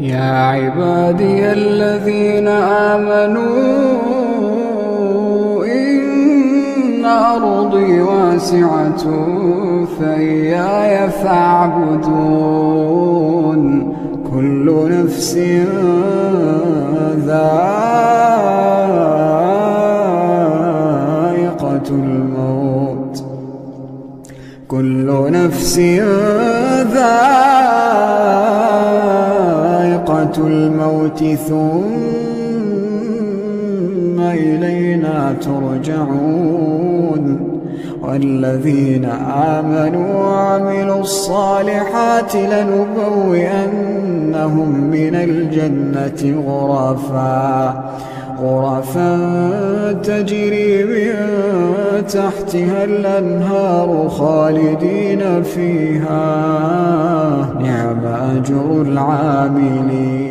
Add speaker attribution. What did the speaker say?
Speaker 1: يا عبادي الذين آمنوا إن أرضي واسعة فإياي فاعبدون كل نفس ذائقة الموت كل نفس ذائقة الموت ثم إلينا ترجعون والذين آمنوا وعملوا الصالحات لنبوئنهم من الجنة غرفا تجري من تحتها الأنهار خالدين فيها نعم أجر العاملين